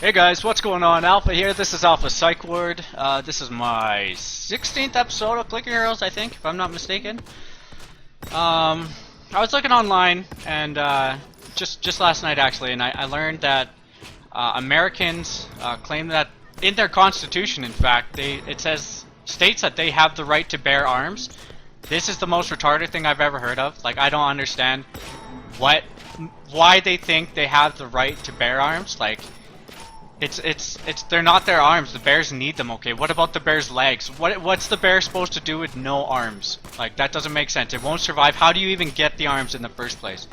Hey guys, what's going on? Alpha here. This is Alpha Psych Ward. This is my 16th episode of Clicker Heroes, I think, if I'm not mistaken. I was looking online and just last night actually, and I learned that Americans claim that in their constitution, in fact, it states that they have the right to bear arms. This is the most retarded thing I've ever heard of. Like, I don't understand why they think they have the right to bear arms. Like, they're not their arms. The bears need them, okay? What about the bear's legs? What's the bear supposed to do with no arms? Like, that doesn't make sense. It won't survive. How do you even get the arms in the first place?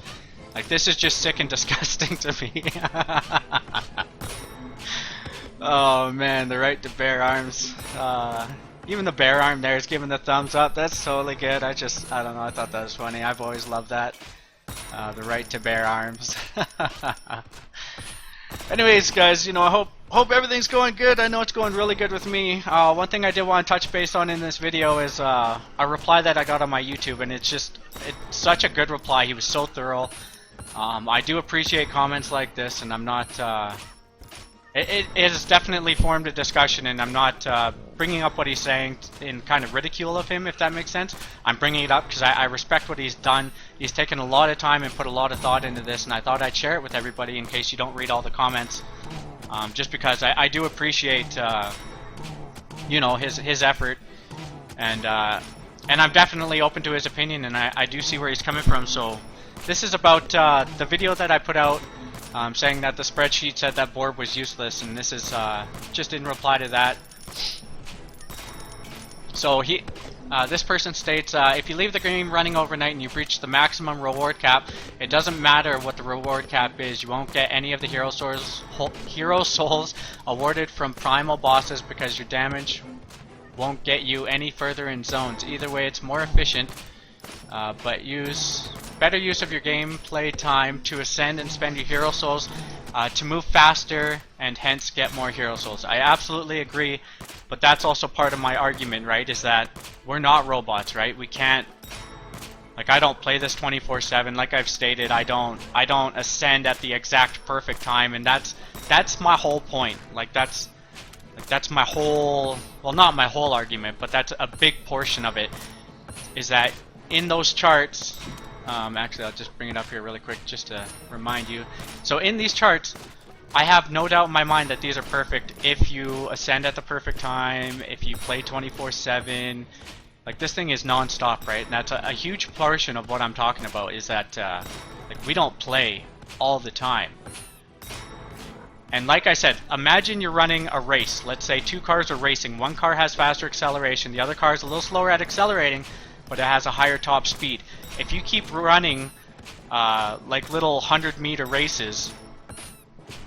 Like, this is just sick and disgusting to me. Oh man, the right to bear arms. Even the bear arm there is giving the thumbs up. That's totally good. I don't know, I thought that was funny. I've always loved that. The right to bear arms. Anyways, guys, you know, I hope everything's going good. I know it's going really good with me. One thing I did want to touch base on in this video is a reply that I got on my YouTube, and it's such a good reply. He was so thorough. I do appreciate comments like this, and I'm not. It has definitely formed a discussion, and I'm not bringing up what he's saying in kind of ridicule of him, if that makes sense. I'm bringing it up because I respect what he's done. He's taken a lot of time and put a lot of thought into this, and I thought I'd share it with everybody in case you don't read all the comments. Just because I do appreciate, you know, his effort, and I'm definitely open to his opinion, and I do see where he's coming from. So this is about the video that I put out. Saying that the spreadsheet said that board was useless, and this is just in reply to that. So this person states, if you leave the game running overnight and you've reached the maximum reward cap, it doesn't matter what the reward cap is. You won't get any of the hero souls awarded from primal bosses because your damage won't get you any further in zones. Either way, it's more efficient, but better use of your gameplay time to ascend and spend your hero souls to move faster and hence get more hero souls. I absolutely agree, but that's also part of my argument, right? Is that we're not robots, right? We can't, like, I don't play this 24/7. Like I've stated, I don't ascend at the exact perfect time, and that's my whole point. That's my whole, well, not my whole argument, but that's a big portion of it. Is that in those charts? Actually, I'll just bring it up here really quick just to remind you. So in these charts, I have no doubt in my mind that these are perfect if you ascend at the perfect time, if you play 24/7. Like, this thing is non-stop, right? And that's a huge portion of what I'm talking about, is that like, we don't play all the time. And like I said, imagine you're running a race. Let's say two cars are racing. One car has faster acceleration, the other car is a little slower at accelerating, but it has a higher top speed. If you keep running like little 100-meter races,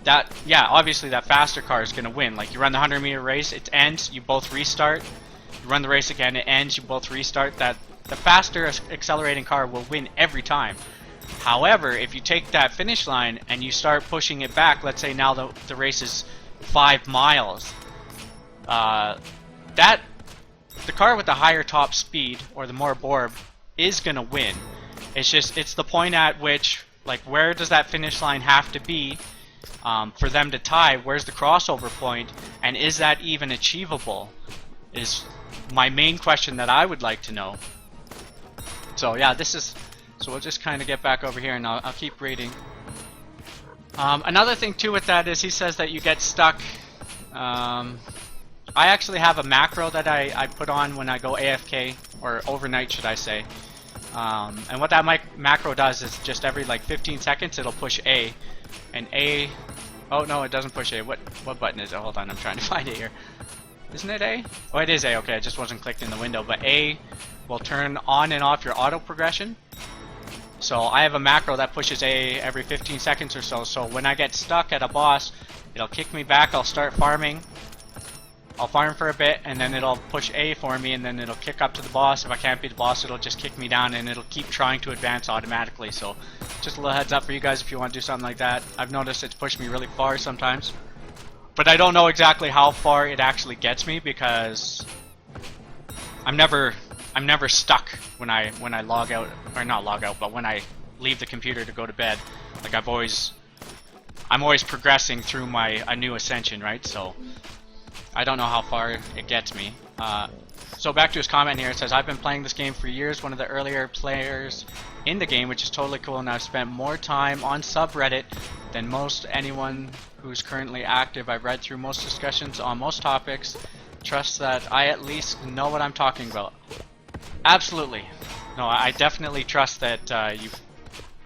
yeah, obviously that faster car is going to win. Like, you run the 100-meter race, it ends, you both restart. You run the race again, it ends, you both restart. The faster accelerating car will win every time. However, if you take that finish line and you start pushing it back, let's say now the race is 5 miles, the car with the higher top speed, or the more borb, is gonna win. It's the point at which, like, where does that finish line have to be for them to tie? Where's the crossover point, and is that even achievable? Is my main question that I would like to know. So yeah, so we'll just kind of get back over here, and I'll keep reading. Another thing too with that is he says that you get stuck. I actually have a macro that I put on when I go AFK, or overnight should I say. And what that macro does is just every like 15 seconds it'll push A. And A, oh no, it doesn't push A. What button is it? Hold on, I'm trying to find it here. Isn't it A? Oh, it is A, okay, it just wasn't clicked in the window. But A will turn on and off your auto progression. So I have a macro that pushes A every 15 seconds or so. So when I get stuck at a boss, it'll kick me back, I'll start farming. I'll farm for a bit, and then it'll push A for me, and then it'll kick up to the boss. If I can't beat the boss, it'll just kick me down, and it'll keep trying to advance automatically. So just a little heads up for you guys if you want to do something like that. I've noticed it's pushed me really far sometimes, but I don't know exactly how far it actually gets me, because I'm never stuck when I log out, or not log out, but when I leave the computer to go to bed. Like, I've always I'm always progressing through a new ascension, right? So I don't know how far it gets me. So back to his comment here, it says, I've been playing this game for years, one of the earlier players in the game, which is totally cool, and I've spent more time on subreddit than most anyone who's currently active. I've read through most discussions on most topics. Trust that I at least know what I'm talking about. Absolutely. No, I definitely trust that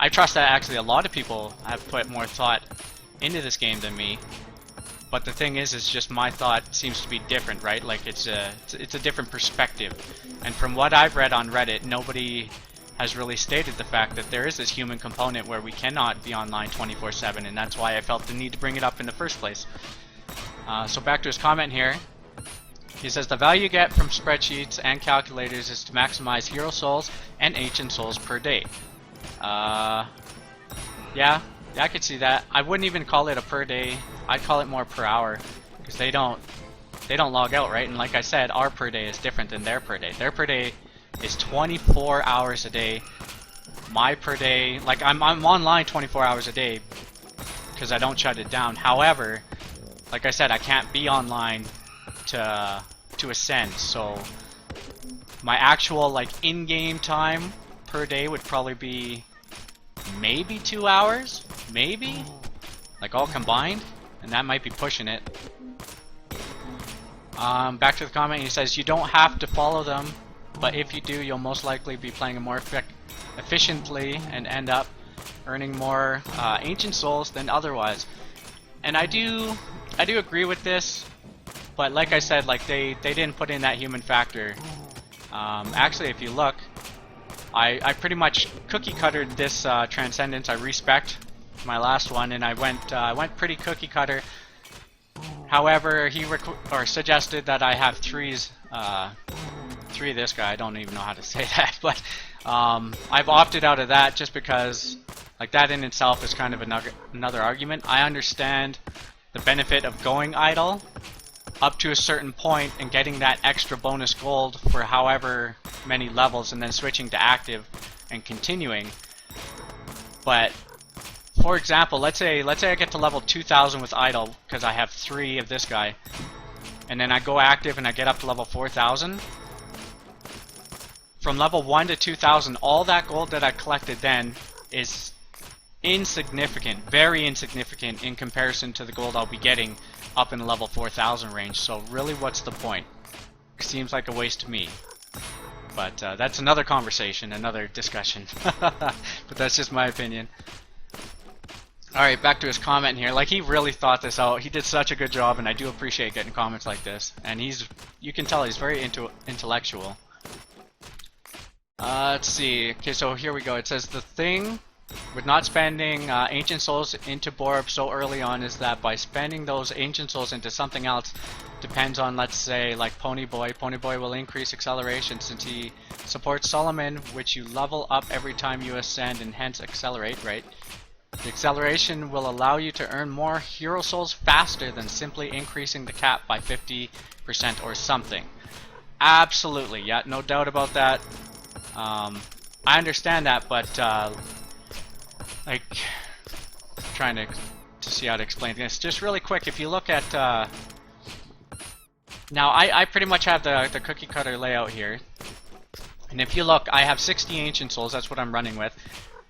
I trust that actually a lot of people have put more thought into this game than me. But the thing is, it's just my thought seems to be different, right? Like it's a different perspective. And from what I've read on Reddit, nobody has really stated the fact that there is this human component where we cannot be online 24/7, and that's why I felt the need to bring it up in the first place. So back to his comment here. He says, the value you get from spreadsheets and calculators is to maximize hero souls and ancient souls per day. Yeah, I could see that. I wouldn't even call it a per day. I'd call it more per hour, because they don't log out, right? And like I said, our per day is different than their per day. Their per day is 24 hours a day. My per day, like I'm online 24 hours a day because I don't shut it down. However, like I said, I can't be online to ascend. So my actual like in-game time per day would probably be maybe 2 hours, maybe, like all combined, and that might be pushing it. Back to the comment, he says, you don't have to follow them, but if you do, you'll most likely be playing more efficiently and end up earning more ancient souls than otherwise. And I do agree with this, but like I said, like they didn't put in that human factor. Actually, if you look, I pretty much cookie cuttered this Transcendence. I respect my last one, and I went pretty cookie cutter. However, he suggested that I have three of this guy. I don't even know how to say that, but I've opted out of that just because, like, that in itself is kind of another argument. I understand the benefit of going idle up to a certain point and getting that extra bonus gold for however many levels, and then switching to active and continuing. But for example, let's say I get to level 2000 with idle because I have 3 of this guy, and then I go active and I get up to level 4000. From level 1 to 2000, all that gold that I collected then is insignificant, very insignificant in comparison to the gold I'll be getting up in the level 4000 range. So really, what's the point? Seems like a waste to me. But that's another conversation, another discussion. But that's just my opinion. Alright, back to his comment here. Like, he really thought this out. He did such a good job, and I do appreciate getting comments like this. And you can tell he's very intellectual. Let's see. Okay, so here we go. It says, the thing with not spending ancient souls into Borb so early on is that by spending those ancient souls into something else depends on, let's say, like Ponyboy. Ponyboy will increase acceleration since he supports Solomon, which you level up every time you ascend and hence accelerate, right? The acceleration will allow you to earn more hero souls faster than simply increasing the cap by 50% or something. Absolutely, yeah, no doubt about that. I understand that, but like, trying to see how to explain this. Just really quick, if you look at now, I pretty much have the cookie cutter layout here, and if you look, I have 60 ancient souls. That's what I'm running with,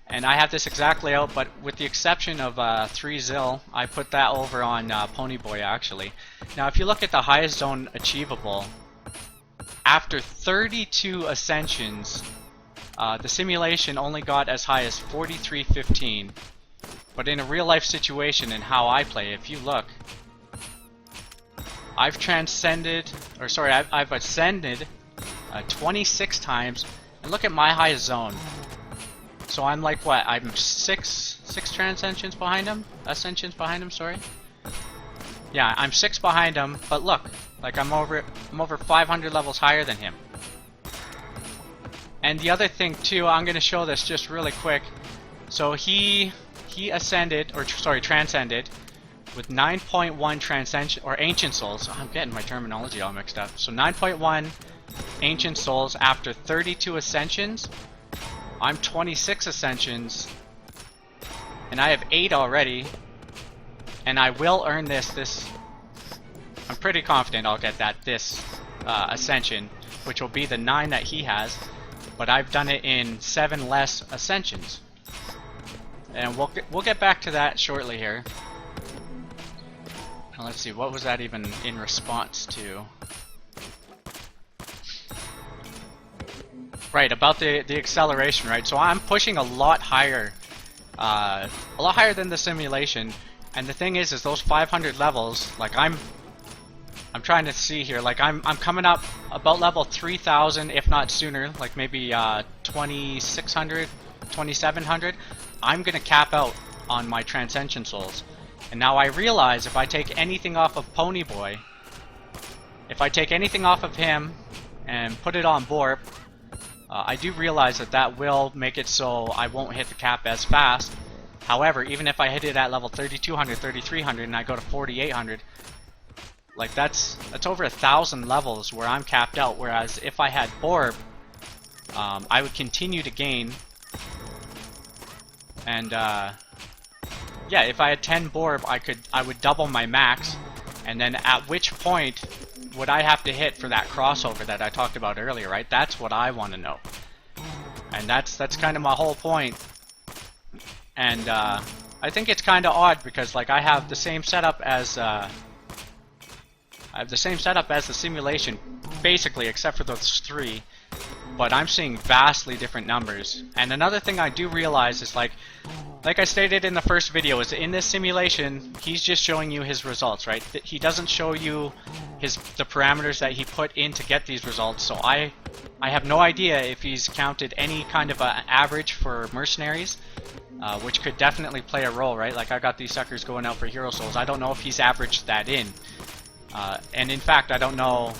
and I have this exact layout, but with the exception of 3 Zil, I put that over on Ponyboy actually. Now, if you look at the highest zone achievable, after 32 ascensions, the simulation only got as high as 4315. But in a real life situation and how I play, if you look, I've transcended, or sorry, I've ascended 26 times, and look at my highest zone. So I'm like, what? I'm six ascensions behind him, sorry. Yeah, I'm 6 behind him, but look, like I'm over 500 levels higher than him. And the other thing too, I'm going to show this just really quick. So he ascended, or sorry, transcended with 9.1 transcension or ancient souls. I'm getting my terminology all mixed up. So 9.1 ancient souls after 32 ascensions. I'm 26 ascensions, and I have 8 already. and I will earn this. I'm pretty confident I'll get this ascension, which will be the 9 that he has, but I've done it in 7 less ascensions. And we'll get back to that shortly here. Now let's see, what was that even in response to? Right, about the acceleration, right? So I'm pushing a lot higher than the simulation. And the thing is those 500 levels, like I'm trying to see here, like I'm coming up about level 3000, if not sooner, like maybe 2600, 2700. I'm gonna cap out on my Transcension Souls. And now I realize if I take anything off of Ponyboy, if I take anything off of him and put it on Borb, I do realize that will make it so I won't hit the cap as fast. However, even if I hit it at level 3200, 3300, and I go to 4800, like that's over 1,000 levels where I'm capped out. Whereas if I had Borb, I would continue to gain. And yeah, if I had 10 Borb, I would double my max. And then at which point would I have to hit for that crossover that I talked about earlier, right? That's what I want to know. And that's kind of my whole point. And I think it's kind of odd because like I have the same setup as the simulation, basically, except for those 3. But I'm seeing vastly different numbers. And another thing I do realize is like I stated in the first video, is in this simulation, he's just showing you his results, right? He doesn't show you the parameters that he put in to get these results. So I have no idea if he's counted any kind of an average for mercenaries, which could definitely play a role, right? Like I got these suckers going out for Hero Souls. I don't know if he's averaged that in. And in fact, I don't know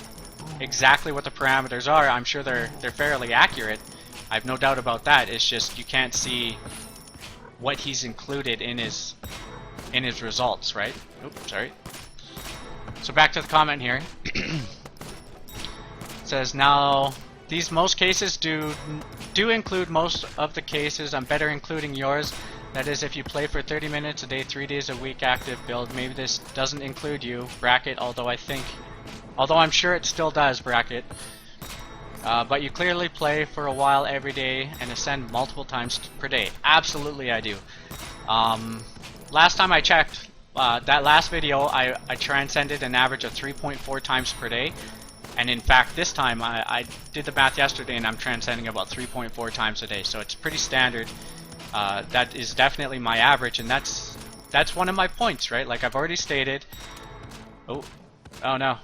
exactly what the parameters are. I'm sure they're fairly accurate. I have no doubt about that. It's just you can't see what he's included in his results, right? Oops, sorry. So back to the comment here. It says now most cases do include most of the cases. I'm better including yours. That is, if you play for 30 minutes a day, 3 days a week active build. Maybe this doesn't include you, bracket. Although I'm sure it still does, bracket. But you clearly play for a while every day and ascend multiple times per day. Absolutely I do. Last time I checked, that last video, I transcended an average of 3.4 times per day. And in fact, this time, I did the math yesterday and I'm transcending about 3.4 times a day. So it's pretty standard. That is definitely my average, and that's one of my points, right? Like I've already stated. Oh no.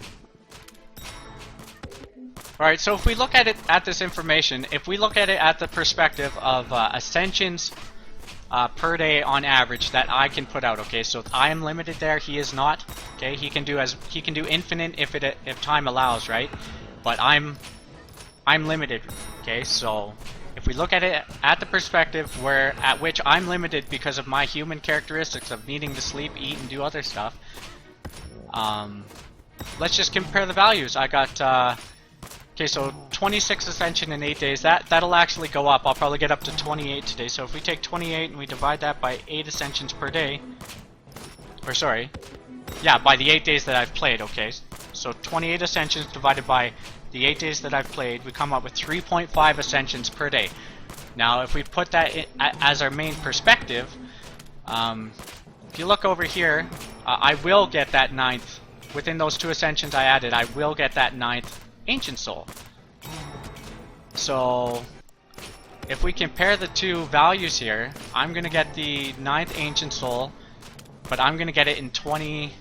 Alright, so if we look at this information, if we look at it at the perspective of ascensions per day on average that I can put out, okay? So I am limited there, he is not. Okay, he can do infinite if time allows, right? But I'm limited, okay? So if we look at it at the perspective at which I'm limited because of my human characteristics of needing to sleep, eat, and do other stuff, let's just compare the values. I got okay, so 26 ascension in 8 days. That'll actually go up. I'll probably get up to 28 today. So if we take 28 and we divide that by 8 ascensions per day, or sorry, yeah, by the 8 days that I've played. Okay, so 28 ascensions divided by the 8 days that I've played, we come up with 3.5 ascensions per day. Now, if we put that as our main perspective, if you look over here, I will get that 9th. Within those 2 ascensions I added, I will get that 9th Ancient Soul. So, if we compare the 2 values here, I'm going to get the 9th Ancient Soul, but I'm going to get it in 28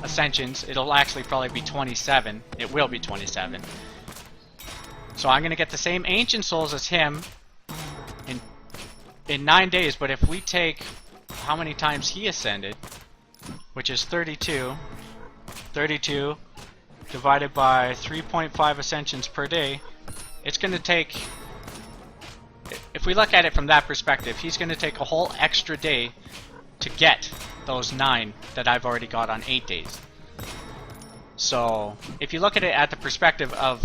ascensions. It'll actually probably be 27. It will be 27. So I'm going to get the same Ancient Souls as him in 9 days, but if we take how many times he ascended, which is 32 divided by 3.5 ascensions per day, it's going to take, if we look at it from that perspective, he's going to take a whole extra day to get those 9 that I've already got on 8 days. So if you look at it at the perspective of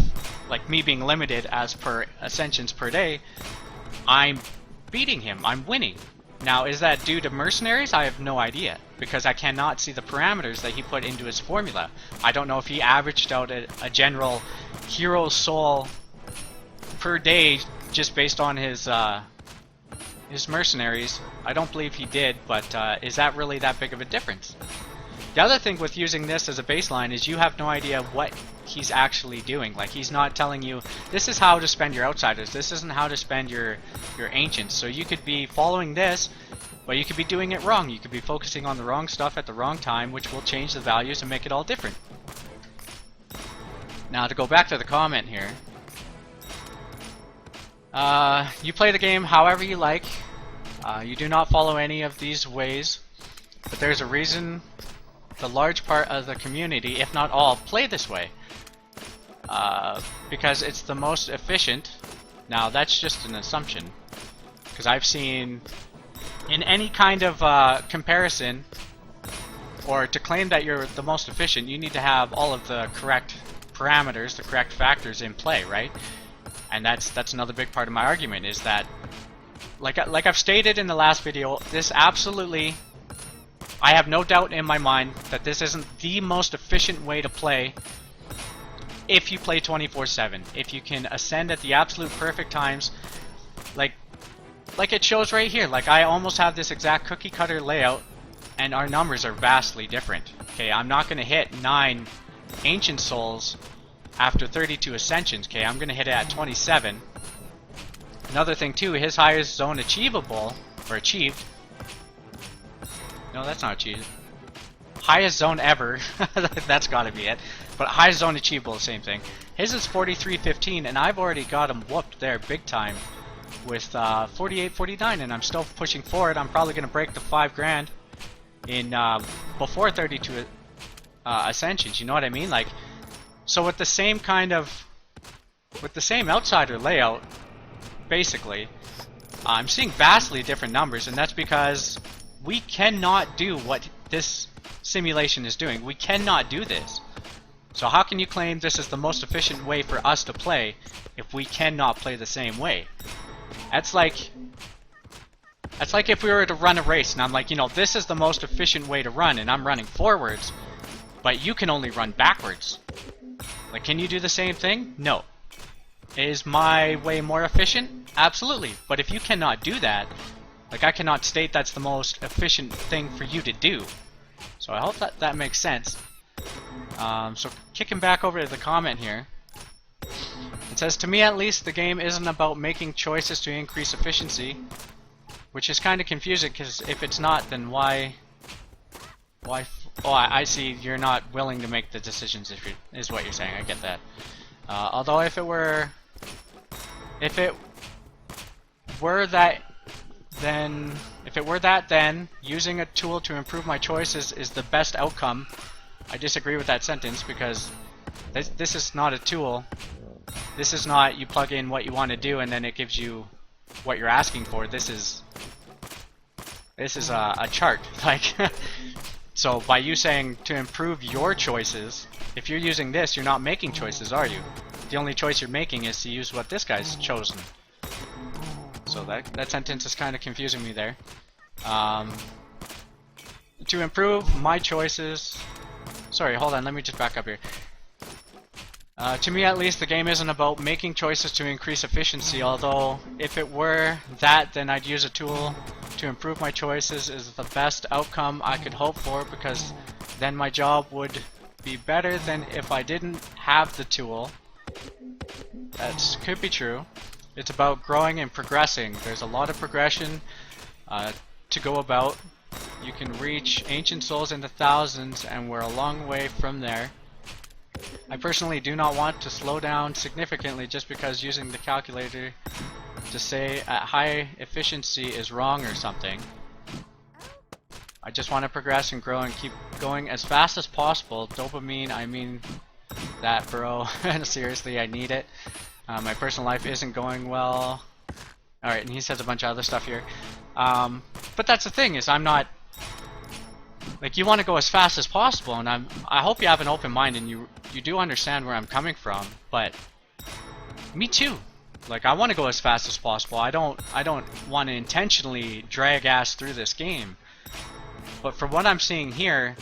like me being limited as per ascensions per day, I'm beating him, I'm winning. Now, is that due to mercenaries? I have no idea, because I cannot see the parameters that he put into his formula. I don't know if he averaged out a general hero soul per day just based on his mercenaries. I don't believe he did, but is that really that big of a difference? The other thing with using this as a baseline is you have no idea what he's actually doing. Like, he's not telling you, this is how to spend your outsiders, this isn't how to spend your ancients. So you could be following this, but you could be doing it wrong. You could be focusing on the wrong stuff at the wrong time, which will change the values and make it all different. Now, to go back to the comment here, you play the game however you like. You do not follow any of these ways, but there's a reason the large part of the community, if not all, play this way. Because it's the most efficient. Now, that's just an assumption, because I've seen in any kind of comparison, or to claim that you're the most efficient, you need to have all of the correct parameters, the correct factors in play, right? And that's another big part of my argument, is that, like I've stated in the last video, this absolutely, I have no doubt in my mind that this isn't the most efficient way to play if you play 24/7. If you can ascend at the absolute perfect times, like it shows right here. Like, I almost have this exact cookie cutter layout, and our numbers are vastly different. Okay, I'm not going to hit 9 ancient souls after 32 ascensions. Okay, I'm going to hit it at 27. Another thing too, his highest zone achievable, or achieved, no, that's not achieved, highest zone ever, that's gotta be it, but highest zone achievable, same thing. His is 43.15, and I've already got him whooped there big time with 48.49, and I'm still pushing forward. I'm probably gonna break the 5 grand in before 32 ascensions, you know what I mean? Like, so with the same kind of, with the same outsider layout, basically, I'm seeing vastly different numbers, and that's because we cannot do what this simulation is doing. We cannot do this. So how can you claim this is the most efficient way for us to play if we cannot play the same way? That's like if we were to run a race, and I'm like, you know, this is the most efficient way to run, and I'm running forwards, but you can only run backwards. Like, can you do the same thing? No. Is my way more efficient? Absolutely. But if you cannot do that, like, I cannot state that's the most efficient thing for you to do. So I hope that makes sense. So kicking back over to the comment here, it says, to me at least, the game isn't about making choices to increase efficiency, which is kind of confusing, because if it's not, then why? Oh, I see, you're not willing to make the decisions, is what you're saying. I get that. Although if it were that, then using a tool to improve my choices is the best outcome. I disagree with that sentence, because this is not a tool. This is not you plug in what you want to do and then it gives you what you're asking for. This is a chart. Like, so by you saying to improve your choices, if you're using this, you're not making choices, are you? The only choice you're making is to use what this guy's chosen. So that sentence is kind of confusing me there. To improve my choices... Sorry, hold on, let me just back up here. To me at least, the game isn't about making choices to increase efficiency, although if it were that, then I'd use a tool to improve my choices is the best outcome I could hope for, because then my job would be better than if I didn't have the tool. That could be true. It's about growing and progressing. There's a lot of progression to go about. You can reach ancient souls in the thousands, and we're a long way from there. I personally do not want to slow down significantly just because using the calculator to say at high efficiency is wrong or something. I just want to progress and grow and keep going as fast as possible. Dopamine, I mean that, bro. Seriously, I need it. My personal life isn't going well. Alright, and he says a bunch of other stuff here. But that's the thing, is I'm not... Like, you want to go as fast as possible, and I hope you have an open mind and you do understand where I'm coming from, but... Me too. Like, I want to go as fast as possible. I don't want to intentionally drag ass through this game. But from what I'm seeing here,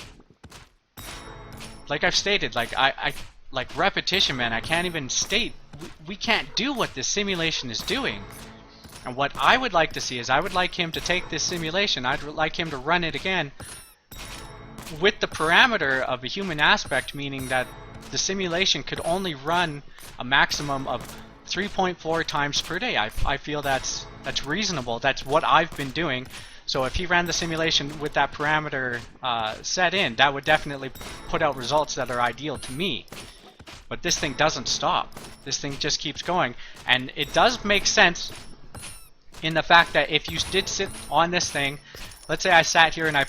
like I've stated, like like repetition, man, I can't even state. We can't do what this simulation is doing. And what I would like to see is I would like him to take this simulation, I'd like him to run it again with the parameter of a human aspect, meaning that the simulation could only run a maximum of 3.4 times per day. I feel that's reasonable. That's what I've been doing. So if he ran the simulation with that parameter set in, that would definitely put out results that are ideal to me. But this thing doesn't stop. This thing just keeps going. And it does make sense in the fact that if you did sit on this thing, let's say I sat here and I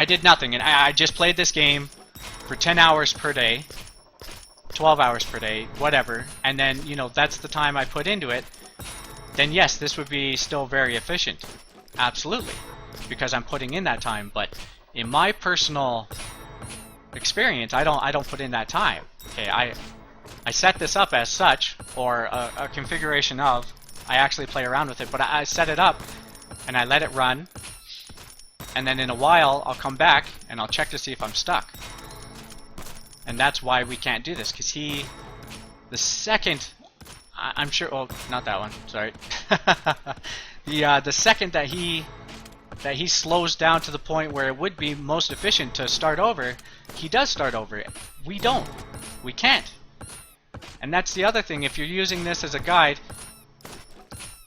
did nothing, and I just played this game for 10 hours per day, 12 hours per day, whatever, and then, you know, that's the time I put into it, then yes, this would be still very efficient. Absolutely. Because I'm putting in that time, but in my personal experience, I don't put in that time. Okay, I set this up as such, or a configuration of, I actually play around with it, but I set it up and I let it run, and then in a while I'll come back and I'll check to see if I'm stuck. And that's why we can't do this, because the second, I'm sure, oh, not that one, sorry. The second that he slows down to the point where it would be most efficient to start over, he does start over. We don't. We can't. And that's the other thing, if you're using this as a guide,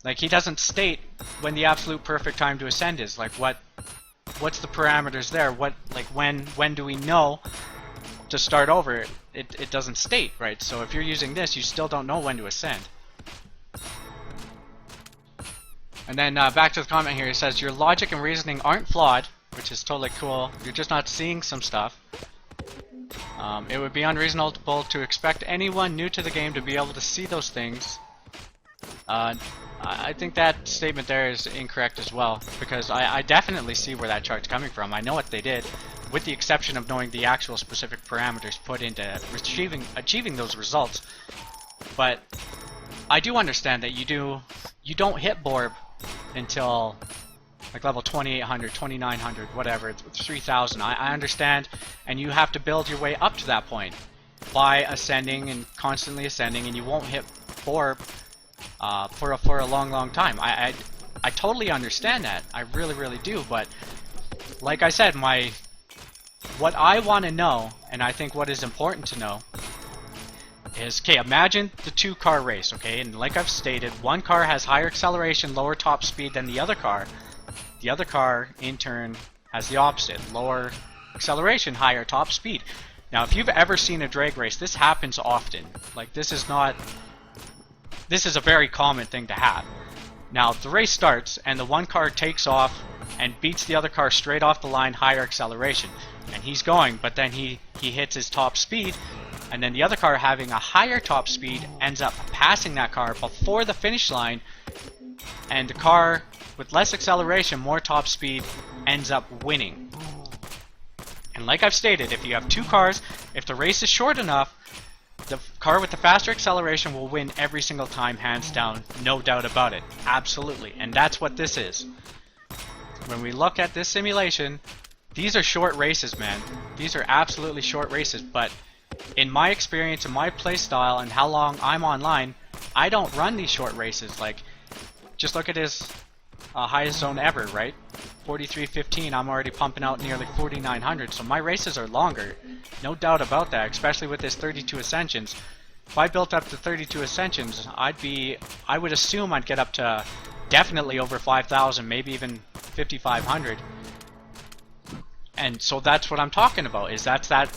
like, he doesn't state when the absolute perfect time to ascend is. Like, what's the parameters there? When do we know to start over? It doesn't state, right? So if you're using this, you still don't know when to ascend. And then back to the comment here, it says, your logic and reasoning aren't flawed, which is totally cool. You're just not seeing some stuff. It would be unreasonable to expect anyone new to the game to be able to see those things. I think that statement there is incorrect as well, because I definitely see where that chart's coming from. I know what they did, with the exception of knowing the actual specific parameters put into achieving those results. But I do understand that you don't hit Borb until like level 2800, 2900, whatever, 3000. I understand, and you have to build your way up to that point by ascending and constantly ascending, and you won't hit Borb for a long time. I totally understand that. I really do. But like I said, what I want to know, and I think what is important to know, is, okay, imagine the two-car race, okay? And like I've stated, one car has higher acceleration, lower top speed than the other car. The other car, in turn, has the opposite. Lower acceleration, higher top speed. Now, if you've ever seen a drag race, this happens often. Like, this is a very common thing to have. Now, the race starts, and the one car takes off and beats the other car straight off the line, higher acceleration. And he's going, but then he hits his top speed, and then the other car, having a higher top speed, ends up passing that car before the finish line, and the car with less acceleration, more top speed, ends up winning. And like I've stated, if you have two cars, if the race is short enough, the car with the faster acceleration will win every single time, hands down, no doubt about it. Absolutely. And that's what this is. When we look at this simulation, these are short races, man. These are absolutely short races, but in my experience, in my playstyle, and how long I'm online, I don't run these short races. Like, just look at his highest zone ever, right? 43.15, I'm already pumping out nearly 4,900, so my races are longer. No doubt about that, especially with this 32 Ascensions. If I built up to 32 Ascensions, I would assume I'd get up to definitely over 5,000, maybe even 5,500. And so that's what I'm talking about, is that's that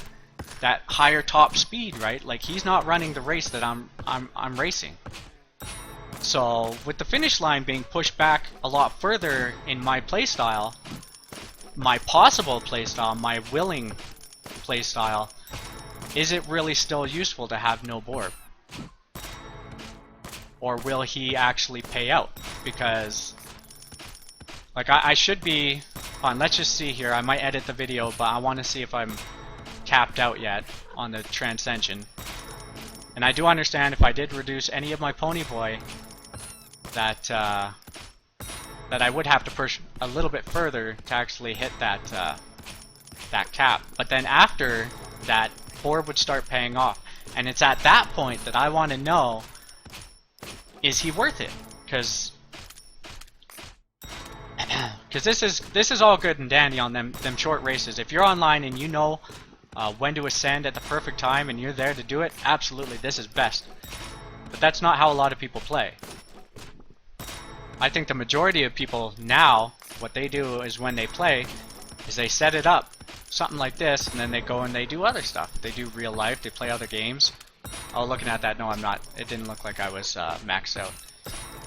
higher top speed, right? Like, he's not running the race that I'm racing. So with the finish line being pushed back a lot further in my playstyle, my possible playstyle, my willing playstyle, is it really still useful to have no Borb? Or will he actually pay out? Because, like, I should be, let's just see here, I might edit the video, but I want to see if I'm capped out yet on the Transcension. And I do understand if I did reduce any of my pony boy, that that I would have to push a little bit further to actually hit that that cap. But then after that, 4 would start paying off, and it's at that point that I want to know, is he worth it? Because this is all good and dandy on them short races. If you're online and you know when to ascend at the perfect time and you're there to do it, absolutely, this is best. But that's not how a lot of people play. I think the majority of people now, what they do is when they play, is they set it up, something like this, and then they go and they do other stuff. They do real life, they play other games. Oh, looking at that, no I'm not. It didn't look like I was maxed out.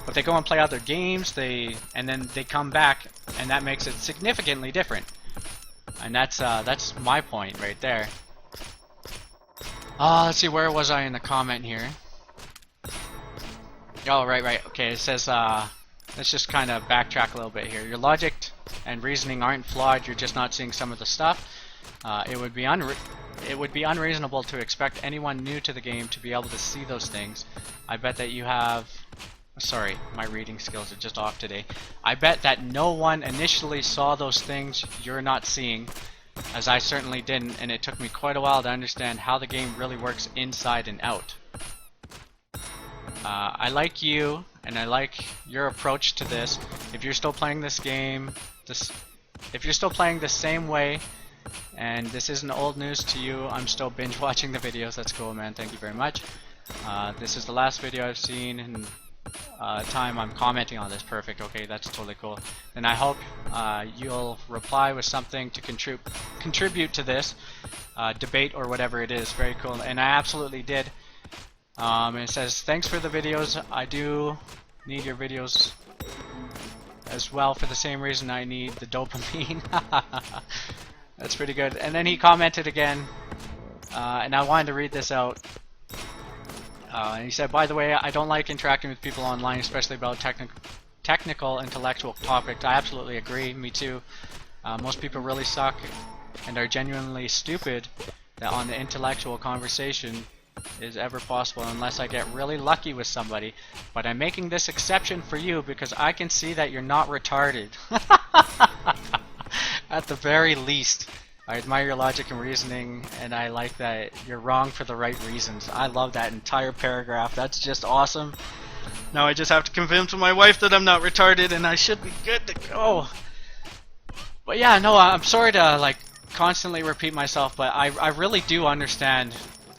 But they go and play other games, and then they come back, and that makes it significantly different. And that's my point right there. Let's see, where was I in the comment here? Oh, right. Okay, it says, let's just kind of backtrack a little bit here. Your logic and reasoning aren't flawed, you're just not seeing some of the stuff. It would be unreasonable to expect anyone new to the game to be able to see those things. I bet that you have... Sorry, my reading skills are just off today. I bet that no one initially saw those things you're not seeing, as I certainly didn't, and it took me quite a while to understand how the game really works inside and out. I like you, and I like your approach to this. If you're still playing this game, if you're still playing the same way, and this isn't old news to you, I'm still binge watching the videos. That's cool, man. Thank you very much. This is the last video I've seen, and time I'm commenting on this. Perfect. Okay, that's totally cool. And I hope you'll reply with something to contribute to this debate or whatever it is. Very cool. And I absolutely did. And it says, thanks for the videos. I do need your videos as well for the same reason I need the dopamine. That's pretty good. And then he commented again, and I wanted to read this out. And he said, by the way, I don't like interacting with people online, especially about technical, intellectual topics. I absolutely agree, me too. Most people really suck and are genuinely stupid that on the intellectual conversation is ever possible unless I get really lucky with somebody. But I'm making this exception for you because I can see that you're not retarded. At the very least. I admire your logic and reasoning, and I like that you're wrong for the right reasons. I love that entire paragraph. That's just awesome. Now I just have to convince my wife that I'm not retarded and I should be good to go. But yeah, no, I'm sorry to like constantly repeat myself, but I really do understand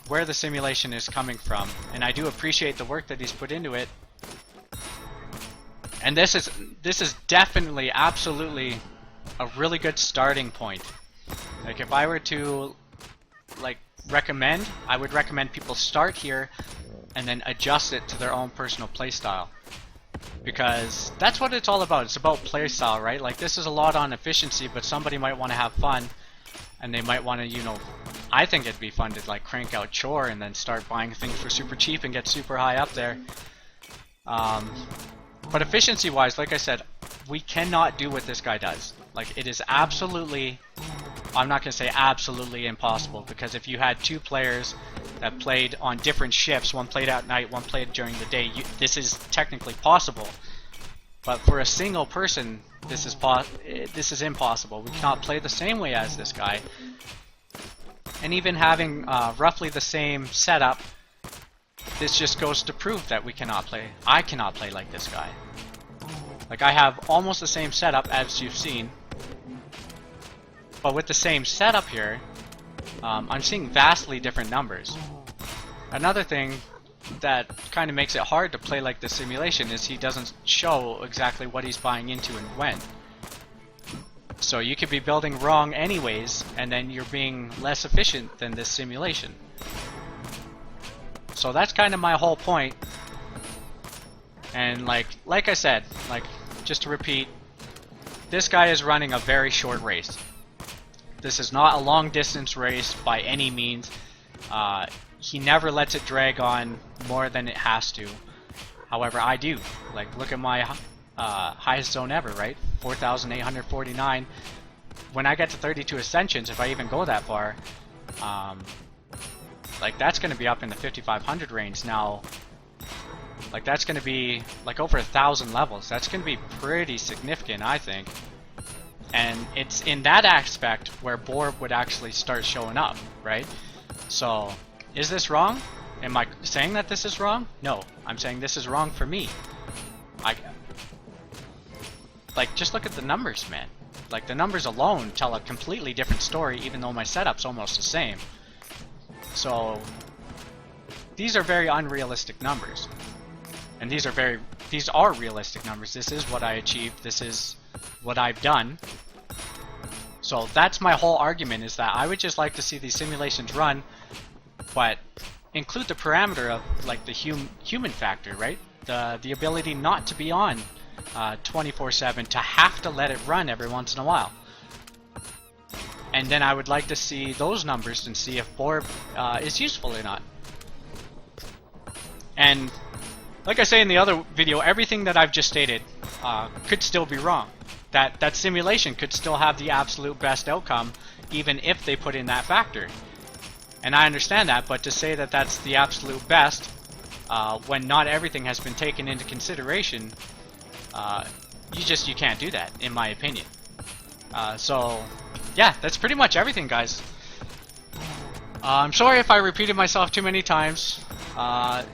where the simulation is coming from, and I do appreciate the work that he's put into it. And this is definitely, absolutely a really good starting point. Like if I were to like recommend, I would recommend people start here and then adjust it to their own personal playstyle. Because that's what it's all about. It's about playstyle, right? Like this is a lot on efficiency, but somebody might want to have fun and they might want to, you know, I think it'd be fun to like crank out Chore and then start buying things for super cheap and get super high up there. But efficiency wise, like I said, we cannot do what this guy does. Like it is absolutely, I'm not going to say absolutely impossible, because if you had two players that played on different shifts, one played at night, one played during the day, this is technically possible. But for a single person, this is impossible. We cannot play the same way as this guy. And even having roughly the same setup, this just goes to prove that we cannot play. I cannot play like this guy. Like I have almost the same setup as you've seen. But with the same setup here, I'm seeing vastly different numbers. Another thing that kind of makes it hard to play like this simulation is he doesn't show exactly what he's buying into and when. So you could be building wrong anyways, and then you're being less efficient than this simulation. So that's kind of my whole point. And like I said, like just to repeat, this guy is running a very short race. This is not a long distance race by any means. He never lets it drag on more than it has to. However, I do. Like, look at my highest zone ever, right? 4,849. When I get to 32 ascensions, if I even go that far, Like that's going to be up in the 5500 range now. Like that's going to be like over 1,000 levels. That's going to be pretty significant, I think. And it's in that aspect where Borb would actually start showing up, right? So, is this wrong? Am I saying that this is wrong? No, I'm saying this is wrong for me. Like, just look at the numbers, man. Like, the numbers alone tell a completely different story, even though my setup's almost the same. So, these are very unrealistic numbers. And these are realistic numbers. This is what I achieved. This is what I've done. So that's my whole argument, is that I would just like to see these simulations run, but include the parameter of like the human factor, right? The ability not to be on 24/7, to have to let it run every once in a while. And then I would like to see those numbers and see if Borb is useful or not. And like I say in the other video, everything that I've just stated could still be wrong. That simulation could still have the absolute best outcome, even if they put in that factor. And I understand that, but to say that that's the absolute best, when not everything has been taken into consideration, you can't do that, in my opinion. So, yeah, that's pretty much everything, guys. I'm sorry if I repeated myself too many times.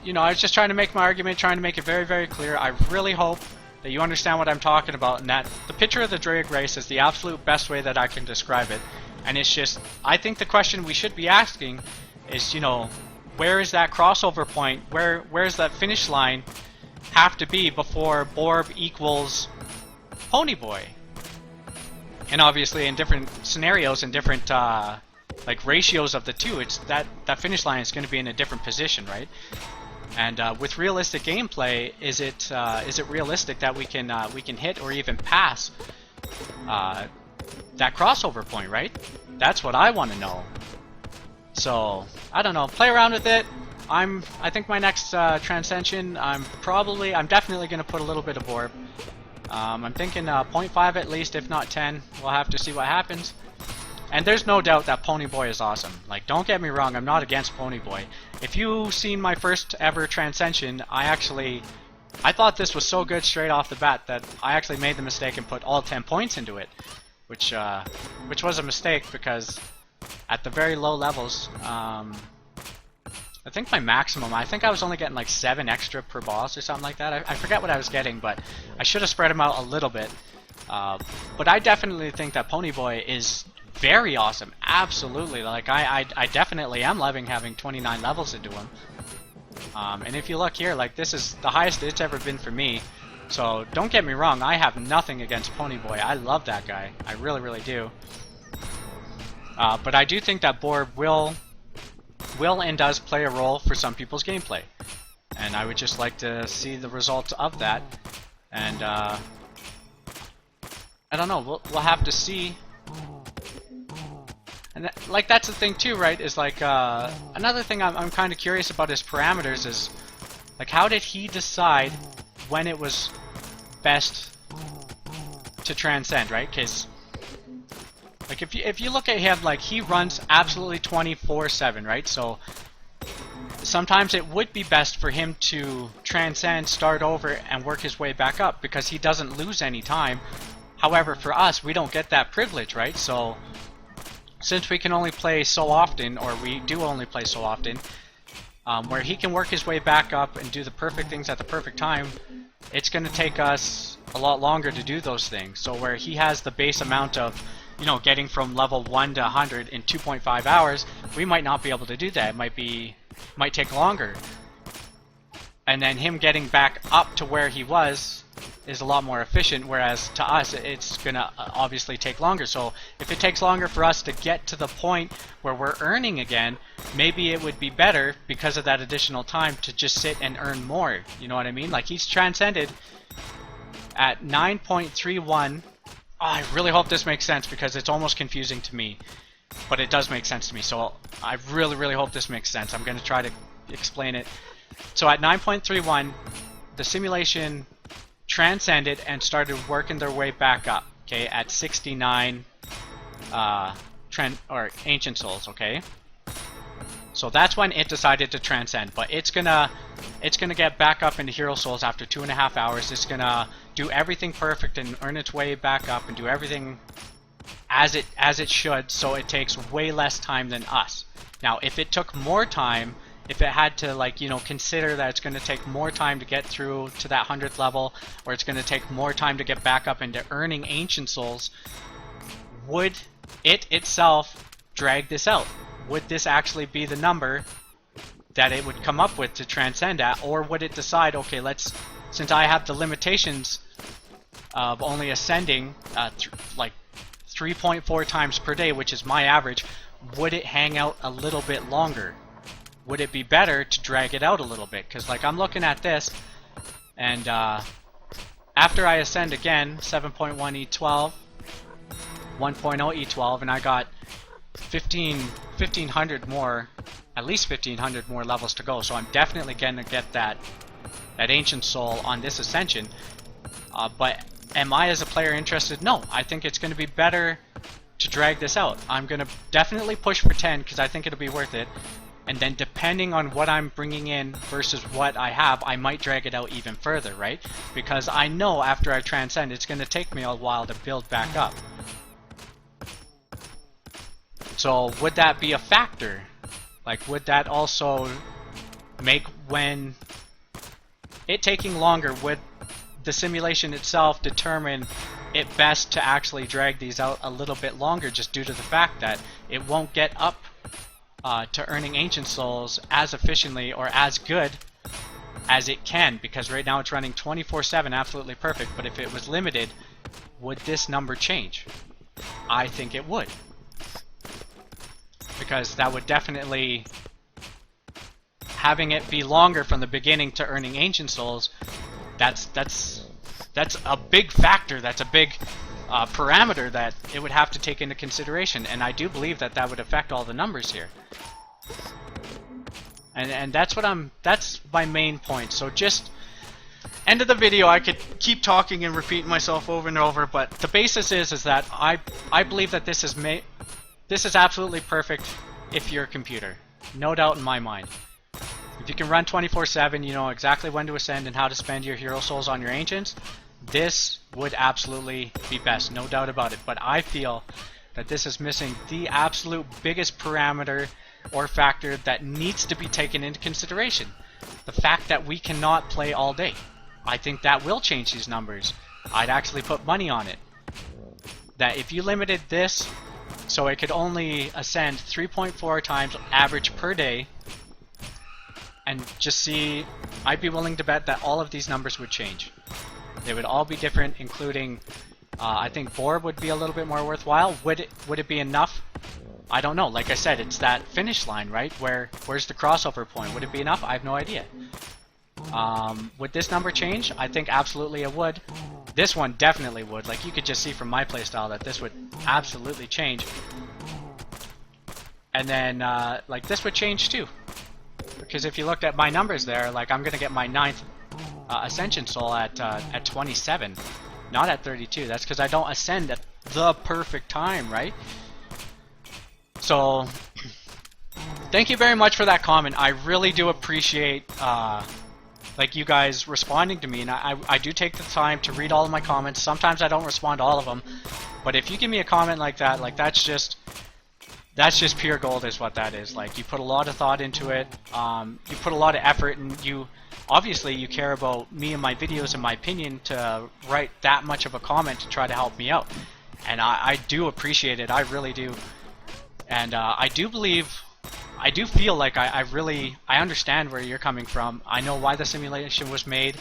You know, I was just trying to make my argument, trying to make it very, very clear. I really hope that you understand what I'm talking about, and that the picture of the Drake race is the absolute best way that I can describe it. And it's just, I think the question we should be asking is, you know, where is that crossover point? Where's that finish line have to be before Borb equals Ponyboy? And obviously in different scenarios and different like ratios of the two, it's that finish line is going to be in a different position, right? And with realistic gameplay, is it realistic that we can hit or even pass that crossover point, right? That's what I want to know. So I don't know. Play around with it. I think my next Transcension, I'm definitely going to put a little bit of Borb. I'm thinking 0.5 at least, if not 10. We'll have to see what happens. And there's no doubt that Ponyboy is awesome. Like, don't get me wrong, I'm not against Ponyboy. If you've seen my first ever Transcension, I thought this was so good straight off the bat that I actually made the mistake and put all 10 points into it. Which was a mistake, because at the very low levels, I think my maximum, I think I was only getting like 7 extra per boss or something like that. I forget what I was getting, but I should have spread them out a little bit. But I definitely think that Ponyboy is very awesome. Absolutely. Like, I definitely am loving having 29 levels into him. And if you look here, like, this is the highest it's ever been for me. So don't get me wrong, I have nothing against Ponyboy. I love that guy. I really, really do. But I do think that Borb will and does play a role for some people's gameplay. And I would just like to see the results of that. And I don't know, we'll have to see. And like, that's the thing too, right? Is like another thing I'm kind of curious about his parameters is, like, how did he decide when it was best to transcend, right? Because like, if you look at him, like, he runs absolutely 24/7, right? So sometimes it would be best for him to transcend, start over, and work his way back up, because he doesn't lose any time. However, for us, we don't get that privilege, right? So since we can only play so often, or we do only play so often, where he can work his way back up and do the perfect things at the perfect time, it's going to take us a lot longer to do those things. So where he has the base amount of, you know, getting from level 1 to 100 in 2.5 hours, we might not be able to do that. It might take longer. And then him getting back up to where he was is a lot more efficient, whereas to us it's gonna obviously take longer. So if it takes longer for us to get to the point where we're earning again, maybe it would be better, because of that additional time, to just sit and earn more. You know what I mean? Like, he's transcended at 9.31. Oh, I really hope this makes sense, because it's almost confusing to me, but it does make sense to me. So I really, really hope this makes sense. I'm going to try to explain it. So at 9.31, the simulation transcended and started working their way back up, okay, at 69 Ancient Souls, okay? So that's when it decided to transcend. But it's gonna get back up into Hero Souls after 2.5 hours. It's gonna do everything perfect and earn its way back up and do everything as it should, so it takes way less time than us. Now, if it took more time, if it had to, like, you know, consider that it's going to take more time to get through to that 100th level, or it's going to take more time to get back up into earning Ancient Souls, would it itself drag this out? Would this actually be the number that it would come up with to transcend at? Or would it decide, okay, since I have the limitations of only ascending like 3.4 times per day, which is my average, would it hang out a little bit longer? Would it be better to drag it out a little bit? Because, like, I'm looking at this, and after I ascend again, 7.1 E12, 1.0 E12, and I got 1,500 more, at least 1,500 more levels to go, so I'm definitely going to get that Ancient Soul on this Ascension. But am I as a player interested? No. I think it's going to be better to drag this out. I'm going to definitely push for 10 because I think it'll be worth it. And then depending on what I'm bringing in versus what I have, I might drag it out even further, right? Because I know after I transcend, it's going to take me a while to build back up. So would that be a factor? Like, would that also make when it taking longer, would the simulation itself determine it best to actually drag these out a little bit longer, just due to the fact that it won't get up to earning Ancient Souls as efficiently or as good as it can, because right now it's running 24/7 absolutely perfect. But if it was limited, would this number change? I think it would, because that would definitely, having it be longer from the beginning to earning Ancient Souls, that's a big factor. That's a big parameter that it would have to take into consideration, and I do believe that that would affect all the numbers here. And that's my main point. So just end of the video. I could keep talking and repeating myself over and over, but the basis is that I believe that this is absolutely perfect if you're a computer, no doubt in my mind. If you can run 24/7, you know exactly when to ascend and how to spend your Hero Souls on your Ancients, this would absolutely be best, no doubt about it. But I feel that this is missing the absolute biggest parameter or factor that needs to be taken into consideration. The fact that we cannot play all day. I think that will change these numbers. I'd actually put money on it. That if you limited this so it could only ascend 3.4 times average per day, and just see, I'd be willing to bet that all of these numbers would change. They would all be different, including, I think Borb would be a little bit more worthwhile. Would it be enough? I don't know. Like I said, it's that finish line, right? Where's the crossover point? Would it be enough? I have no idea. Would this number change? I think absolutely it would. This one definitely would. Like, you could just see from my playstyle that this would absolutely change. And then, like, this would change too. Because if you looked at my numbers there, like, I'm going to get my 9th Ascension Soul at 27, not at 32. That's because I don't ascend at the perfect time, right? So, thank you very much for that comment. I really do appreciate like, you guys responding to me, and I do take the time to read all of my comments. Sometimes I don't respond to all of them, but if you give me a comment like that, like, that's just pure gold is what that is. Like, you put a lot of thought into it, you put a lot of effort, and obviously you care about me and my videos and my opinion to write that much of a comment to try to help me out. And I do appreciate it, I really do. And I do feel like I understand where you're coming from. I know why the simulation was made,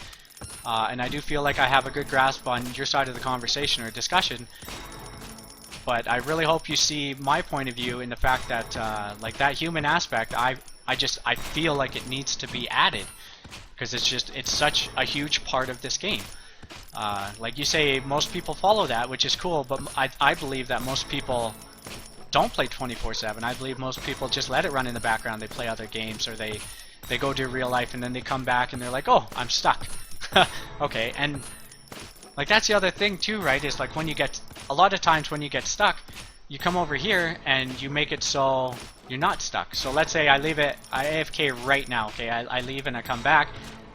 and I do feel like I have a good grasp on your side of the conversation or discussion. But I really hope you see my point of view in the fact that, like, that human aspect, I feel like it needs to be added, because it's such a huge part of this game. Like you say, most people follow that, which is cool, but I believe that most people don't play 24/7. I believe most people just let it run in the background. They play other games, or they go to real life, and then they come back and they're like, oh, I'm stuck. Okay, and like, that's the other thing too, right? Is like, a lot of times when you get stuck, you come over here and you make it so you're not stuck. So let's say I leave it, I AFK right now, okay? I leave and I come back,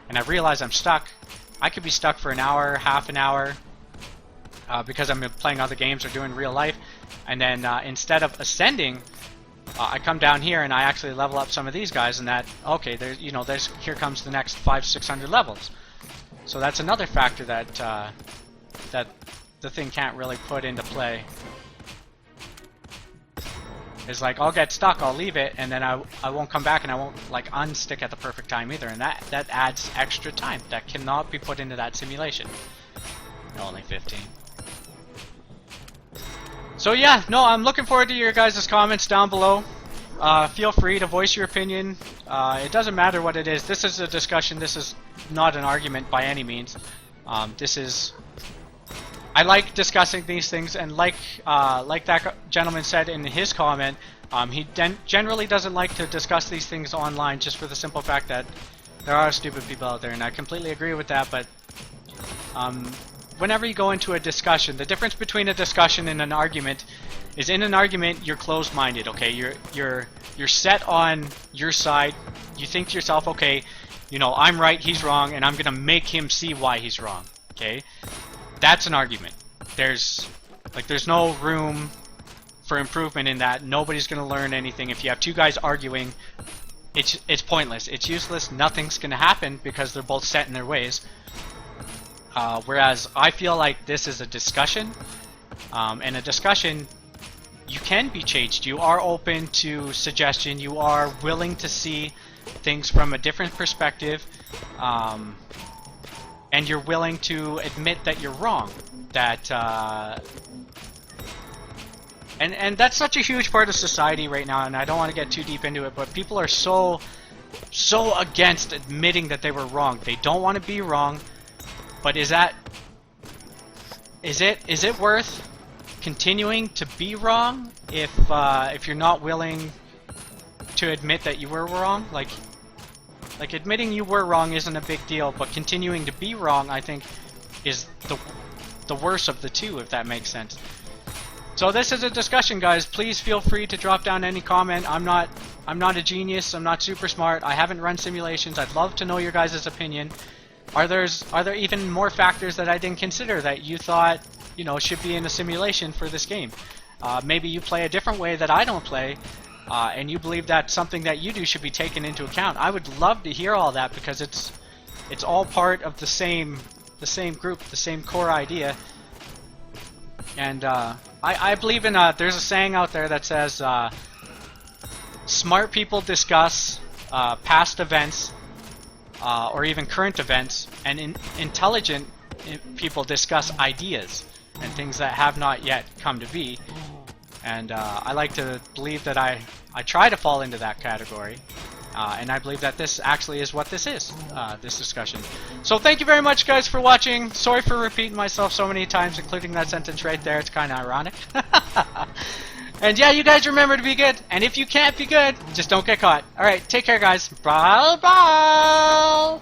and I realize I'm stuck. I could be stuck for an hour, half an hour, because I'm playing other games or doing real life, and then instead of ascending, I come down here and I actually level up some of these guys, and that, okay, there's, you know, there's, here comes the next 500-600 levels. So that's another factor that that the thing can't really put into play. It's like, I'll get stuck, I'll leave it, and then I won't come back, and I won't like unstick at the perfect time either, and that adds extra time that cannot be put into that simulation. Only 15. So yeah, no, I'm looking forward to your guys' comments down below. Feel free to voice your opinion. It doesn't matter what it is. This is a discussion. This is not an argument by any means. This is... I like discussing these things, and like that gentleman said in his comment, he generally doesn't like to discuss these things online just for the simple fact that there are stupid people out there, and I completely agree with that, but whenever you go into a discussion, the difference between a discussion and an argument is in an argument you're closed-minded, okay? You're set on your side. You think to yourself, okay, you know, I'm right, he's wrong, and I'm gonna make him see why he's wrong, okay? That's an argument. There's no room for improvement in that. Nobody's gonna learn anything. If you have two guys arguing, it's pointless. It's useless. Nothing's gonna happen because they're both set in their ways. Whereas I feel like this is a discussion, and a discussion, you can be changed. You are open to suggestion. You are willing to see things from a different perspective, and you're willing to admit that you're wrong. That and that's such a huge part of society right now, and I don't want to get too deep into it, but people are so against admitting that they were wrong. They don't want to be wrong. But is it worth continuing to be wrong if you're not willing to admit that you were wrong? Like admitting you were wrong isn't a big deal, but continuing to be wrong, I think, is the worst of the two, if that makes sense. So this is a discussion, guys. Please feel free to drop down any comment. I'm not a genius. I'm not super smart. I haven't run simulations. I'd love to know your guys' opinion. Are there even more factors that I didn't consider that you thought, you know, should be in a simulation for this game? Maybe you play a different way that I don't play, and you believe that something that you do should be taken into account. I would love to hear all that, because it's all part of the same group, the same core idea. And I believe in there's a saying out there that says smart people discuss past events, or even current events, and intelligent people discuss ideas and things that have not yet come to be. And I like to believe that I try to fall into that category, and I believe that this actually is what this is, this discussion. So thank you very much, guys, for watching. Sorry for repeating myself so many times, including that sentence right there. It's kind of ironic. And yeah, you guys remember to be good, and if you can't be good, just don't get caught. Alright, take care, guys. Bye bye!